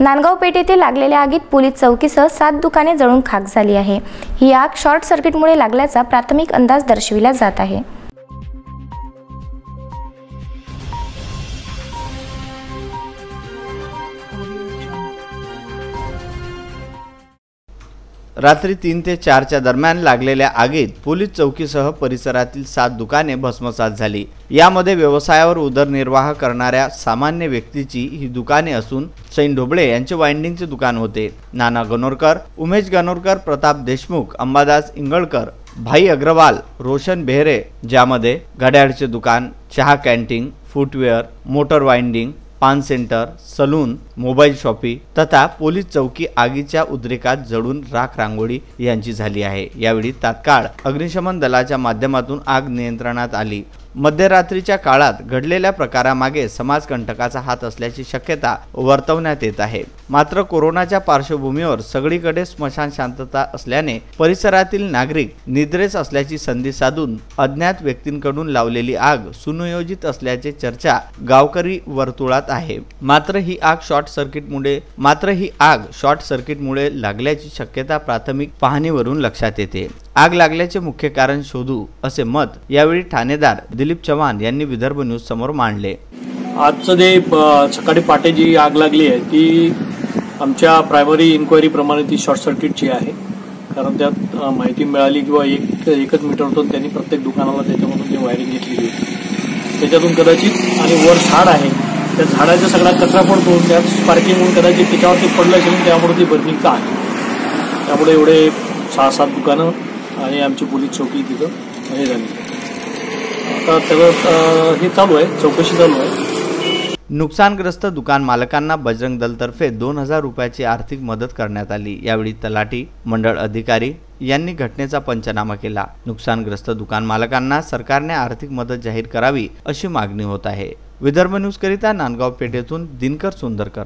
नांदगाव पेठेतील लागलेल्या आगीत पोलीस चौकीसह 7 दुकाने जळून खाक झाली आहे। ही आग शॉर्ट सर्किटमुळे लागल्याचा प्राथमिक अंदाज दर्शविला जात आहे। रात्री 3 ते 4 च्या दरम्यान लागलेल्या आगीत पोलीस चौकीसह परिसरातील 7 दुकाने भस्मसात झाली। यामध्ये व्यवसायावर उदरनिर्वाह करणाऱ्या सामान्य व्यक्तीची ही दुकाने असून सैन ढोबळे यांचे वाइंडिंगचे दुकान होते। नाना गणोरकर, उमेश गणोरकर, प्रताप देशमुख, अंबादास इंगळकर, भाई अग्रवाल, रोशन बेहरे, ज्यामध्ये घड्याळचे दुकान, चहा कॅन्टीन, फुटवेअर, मोटर वाइंडिंग, पान सेंटर, सलून, मोबाईल शॉपी तथा पोलीस चौकी आगीच्या उद्रेकात जळून राख रांगोळी यांची झाली आहे। यावेळी तात्काळ अग्निशमन दलाच्या माध्यमातून आग नियंत्रणात आली। मध्यरात्रीच्या काळात घडलेल्या प्रकारामागे समाजकंटकाचा हात असल्याची शक्यता वर्तवण्यात येत आहे। मात्र कोरोनाच्या पार्श्वभूमीवर सगळीकडे स्मशान शांतता असल्याने परिसरातील नागरिक निद्रेस असल्याची संधी साधून अज्ञात व्यक्तींकडून लावलेली आग सुनियोजित असल्याची चर्चा गावकरी वर्तुळात आहे। मात्र ही आग शॉर्ट सर्किटमुळे लागल्याची शक्यता प्राथमिक पाहणीवरून लक्षात येते। आग लागल्याचे मुख्य कारण शोधू असे मत यावेळी ठाणेदार दिलीप चव्हाण यांनी विदर्भ न्यूज समोर मांडले। आजचं जे सकाळी पहाटे जी आग लागली आहे ती आमच्या प्रायमरी इन्क्वायरी प्रमाणे ती शॉर्ट सर्किटची आहे। कारण त्यात माहिती मिळाली किंवा एकच मीटर होतं, त्यांनी प्रत्येक दुकानाला त्याच्यामधून जी वायरिंग घेतली होती त्याच्यातून कदाचित, आणि वर झाड आहे त्या झाडाचा सगळा कचरा पडतो, त्यात स्पार्किंग होऊन कदाचित त्याच्यावरती पडलं असेल, त्यामुळे ती बर्निंगचा आहे। त्यामुळे एवढे 6-7 दुकानं आणि आमची पोलीस चौकी तिथं हे झाली। आता त्याला हे चालू आहे, चौकशी चालू आहे। नुकसानग्रस्त दुकान मालकांना बजरंग दलतर्फे 2000 रुपयाची आर्थिक मदत करण्यात आली। यावेळी तलाठी, मंडळ अधिकारी यांनी घटनेचा पंचनामा केला। नुकसानग्रस्त दुकान मालकांना सरकारने आर्थिक मदत जाहीर करावी अशी मागणी होत आहे। विदर्भ न्यूज करिता नांदगाव पेठेतून दिनकर सुंदरकर।